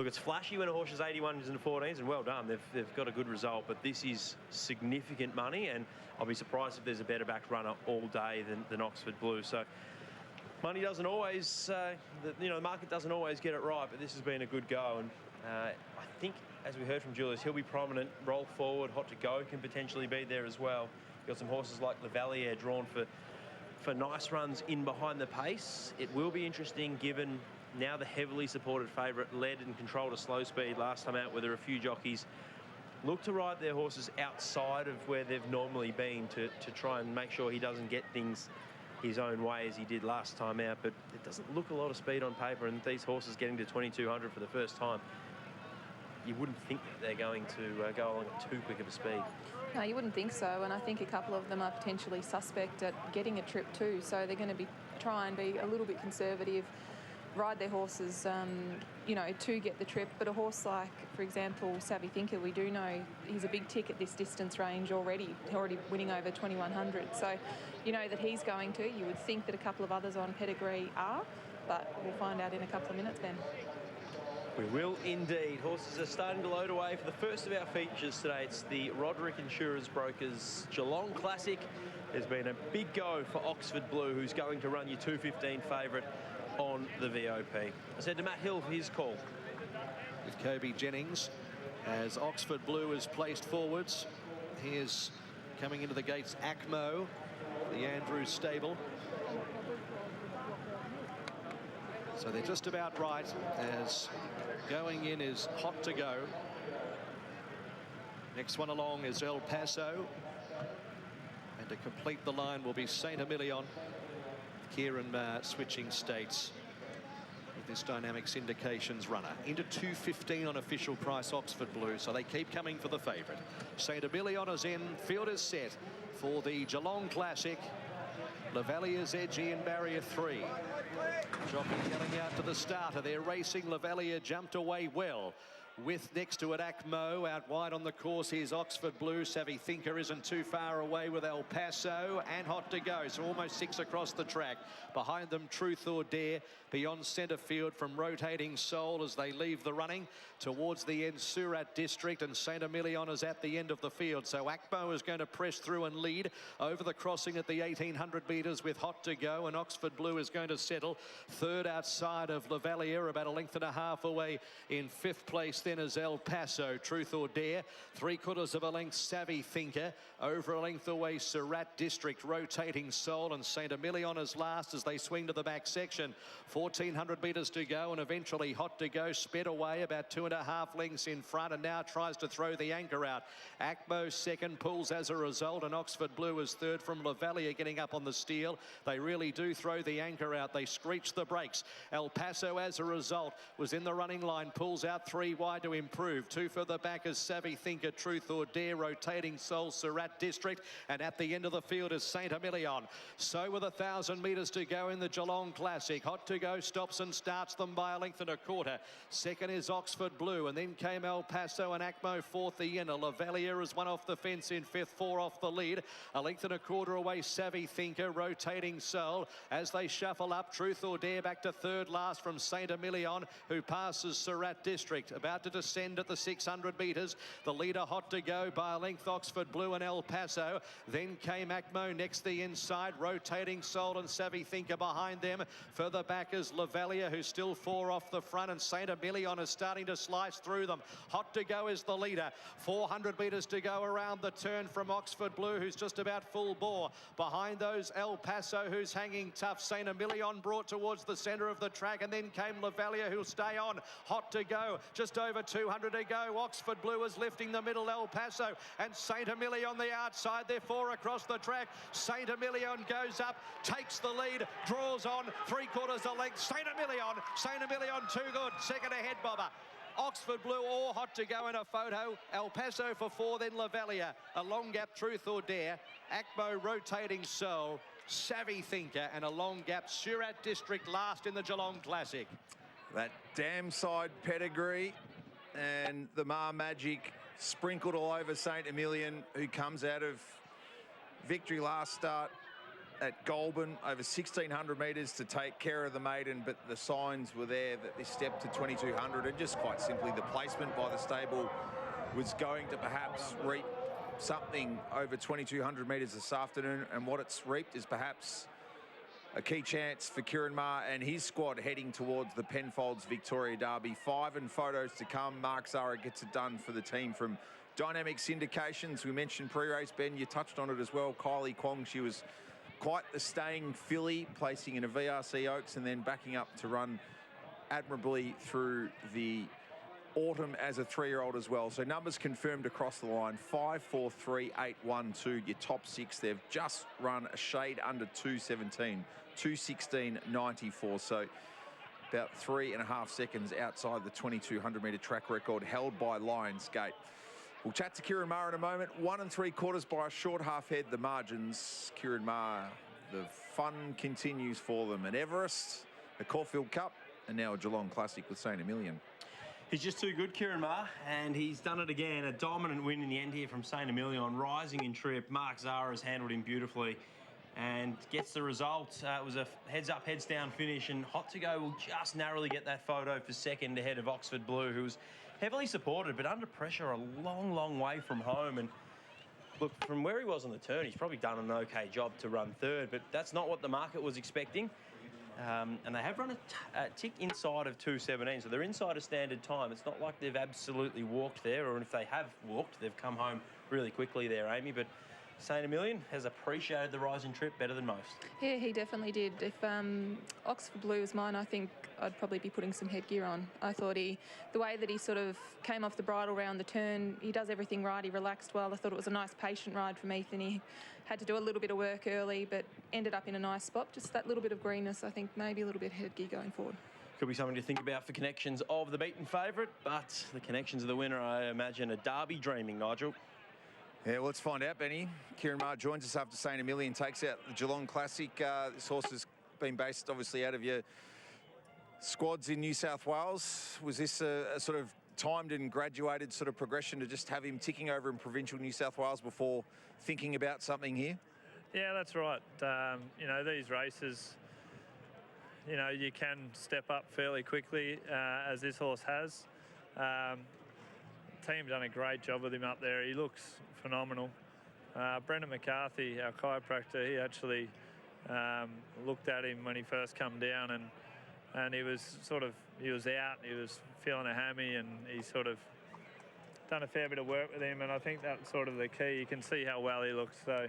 Look, it's flashy when a horse is 81s and 14s, and well done. They've got a good result, but this is significant money, and I'll be surprised if there's a better back runner all day than Oxford Blue. So money doesn't always, the market doesn't always get it right, but this has been a good go. And I think, as we heard from Julius, he'll be prominent. Roll Forward, Hot to Go can potentially be there as well. You've got some horses like Lavalier drawn for nice runs in behind the pace. It will be interesting given now the heavily supported favourite led and controlled a slow speed last time out, where there are a few jockeys look to ride their horses outside of where they've normally been to try and make sure he doesn't get things his own way as he did last time out. But it doesn't look a lot of speed on paper, and these horses getting to 2200 for the first time, you wouldn't think that they're going to go along at too quick of a speed. No, you wouldn't think so, and I think a couple of them are potentially suspect at getting a trip too, so they're going to try and be a little bit conservative, ride their horses, to get the trip. But a horse like, for example, Savvy Thinker, we do know he's a big tick at this distance range already winning over 2100. So you know that he's going to. You would think that a couple of others on pedigree are, but we'll find out in a couple of minutes, Ben. We will indeed. Horses are starting to load away for the first of our features today. It's the Roderick Insurance Brokers Geelong Classic. There's been a big go for Oxford Blue, who's going to run your 2:15 favourite on the VOP. I said to Matt Hill for his call. With Kobe Jennings as Oxford Blue is placed forwards. Here's coming into the gates Acmo, the Andrews stable. So they're just about right, as going in is Hot to Go. Next one along is El Paso. And to complete the line will be Saint Emilion. Kieran switching states with this Dynamics Indications runner. Into 2:15 on official price, Oxford Blue, so they keep coming for the favourite. Saint Emilion is in, field is set for the Geelong Classic. Lavalier's edgy in barrier 3. Jockey yelling out to the starter. They're racing. Lavalier jumped away well. With next to it Acmo out wide on the course. Here's Oxford Blue. Savvy Thinker isn't too far away with El Paso and Hot to Go, so almost 6 across the track. Behind them Truth or Dare beyond centre field from Rotating Soul as they leave the running towards the end. Surat District and Saint Emilion is at the end of the field, so Acmo is going to press through and lead over the crossing at the 1800 metres with Hot to Go, and Oxford Blue is going to settle third outside of Lavalier, about a length and a half away in 5th place. Then is El Paso, Truth or Dare, 3/4 of a length Savvy Thinker, over a length away Surat District, Rotating Soul, and Saint Emilion is last as they swing to the back section. 1400 metres to go, and eventually Hot to Go sped away about 2.5 lengths in front, and now tries to throw the anchor out. Acmo second, pulls as a result, and Oxford Blue is third from Lavalier getting up on the steel. They really do throw the anchor out. They screech the brakes. El Paso as a result was in the running line, pulls out 3 wide to improve. 2 further back is Savvy Thinker, Truth or Dare, Rotating Soul, Surat District, and at the end of the field is Saint Emilion. So with 1,000 metres to go in the Geelong Classic, Hot to Go stops and starts them by a length and a quarter. Second is Oxford Blue, and then came El Paso and Acmo fourth the inner. Lavalier is 1 off the fence in 5th, 4 off the lead. A length and a quarter away Savvy Thinker, Rotating Soul as they shuffle up. Truth or Dare back to third last from Saint Emilion, who passes Surat District, about to descend at the 600 metres. The leader Hot to Go by a length, Oxford Blue and El Paso. Then came Acmo next the inside, Rotating Soul and Savvy Thinker behind them. Further back is Lavalier, who's still 4 off the front, and Saint Emilion is starting to slice through them. Hot to Go is the leader. 400 metres to go around the turn from Oxford Blue, who's just about full bore. Behind those El Paso, who's hanging tough. Saint Emilion brought towards the centre of the track, and then came Lavalier, who'll stay on. Hot to Go, just over 200 to go. Oxford Blue is lifting the middle, El Paso and Saint Emilion on the outside. They're 4 across the track. Saint Emilion goes up, takes the lead, draws on 3/4 a length. Saint Emilion too good. Second ahead, Bobber. Oxford Blue or Hot to Go in a photo. El Paso for 4, then Lavalier. A long gap, Truth or Dare. Acmo, Rotating Soul, Savvy Thinker, and a long gap, Surat District last in the Geelong Classic. That damn side pedigree and the Mar Magic sprinkled all over Saint Emilion, who comes out of victory last start at Goulburn, over 1,600 metres to take care of the maiden, but the signs were there that this step to 2,200, and just quite simply the placement by the stable was going to perhaps reap something over 2,200 metres this afternoon, and what it's reaped is perhaps a key chance for Kieran Maher and his squad heading towards the Penfolds Victoria Derby. 5 and photos to come. Mark Zahra gets it done for the team from Dynamic Syndications. We mentioned pre-race, Ben, you touched on it as well. Kylie Kwong, she was quite the staying filly, placing in a VRC Oaks and then backing up to run admirably through the autumn as a 3-year-old as well. So numbers confirmed across the line: 5, 4, 3, 8, 1, 2. Your top 6. They've just run a shade under 2:17, 2:16.94. So about 3.5 seconds outside the 2,200 metre track record held by Lionsgate. We'll chat to Kieran Maher in a moment. 1 3/4 by a short half head. The margins. Kieran Maher, the fun continues for them. An Everest, a Caulfield Cup, and now a Geelong Classic with St Emilion. He's just too good, Kieran Maher, and he's done it again. A dominant win in the end here from St Emilion, rising in trip. Mark Zahra has handled him beautifully and gets the result. It was a heads-up, heads-down finish, and Hot To Go will just narrowly get that photo for second ahead of Oxford Blue, who was heavily supported, but under pressure a long, long way from home. And look, from where he was on the turn, he's probably done an okay job to run third, but that's not what the market was expecting. And they have run a tick inside of 2:17, so they're inside a standard time. It's not like they've absolutely walked there, or if they have walked, they've come home really quickly there, Amy. But St Emilion has appreciated the rising trip better than most. Yeah, he definitely did. If Oxford Blue was mine, I think I'd probably be putting some headgear on. I thought the way that he sort of came off the bridle round the turn, he does everything right. He relaxed well. I thought it was a nice patient ride from Ethan. He had to do a little bit of work early, but ended up in a nice spot. Just that little bit of greenness, I think maybe a little bit of headgear going forward. Could be something to think about for connections of the beaten favourite, but the connections of the winner, I imagine, a Derby dreaming, Nigel. Yeah, well, let's find out, Benny. Kieran Maher joins us after St Emilion takes out the Geelong Classic. This horse has been based, obviously, out of your squads in New South Wales. Was this a sort of timed and graduated sort of progression to just have him ticking over in provincial New South Wales before thinking about something here? Yeah, that's right. You know, these races, you know, you can step up fairly quickly, as this horse has. Team done a great job with him up there. He looks phenomenal. Brendan McCarthy, our chiropractor, he actually looked at him when he first come down, and he was out, he was feeling a hammy, and he sort of done a fair bit of work with him, and I think that's sort of the key. You can see how well he looks. So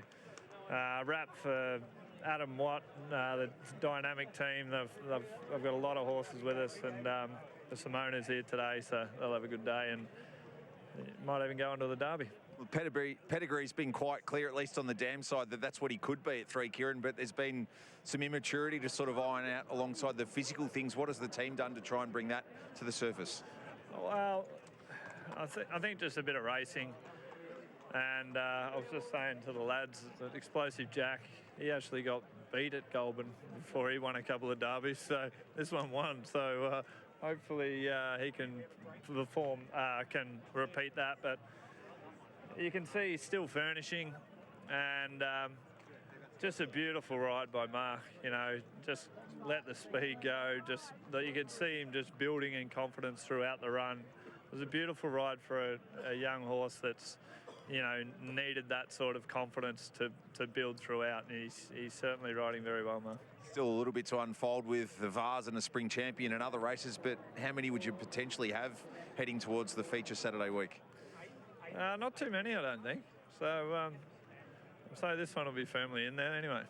wrap for Adam Watt, the Dynamic team. They've got a lot of horses with us, and the Simona's here today, so they'll have a good day and might even go into the Derby. Well, pedigree's been quite clear, at least on the dam side, that that's what he could be at 3, Kieran, but there's been some immaturity to sort of iron out alongside the physical things. What has the team done to try and bring that to the surface? Well, I think just a bit of racing. And I was just saying to the lads that Explosive Jack, he actually got beat at Goulburn before he won a couple of derbies, so this one won. So hopefully he can can repeat that. But you can see he's still furnishing, and just a beautiful ride by Mark. You know, just let the speed go. Just that you could see him just building in confidence throughout the run. It was a beautiful ride for a young horse that's, you know, needed that sort of confidence to build throughout, and he's certainly riding very well, Mark. Still a little bit to unfold with the Vars and the Spring Champion and other races, but how many would you potentially have heading towards the feature Saturday week? Not too many, I don't think. So this one will be firmly in there anyway.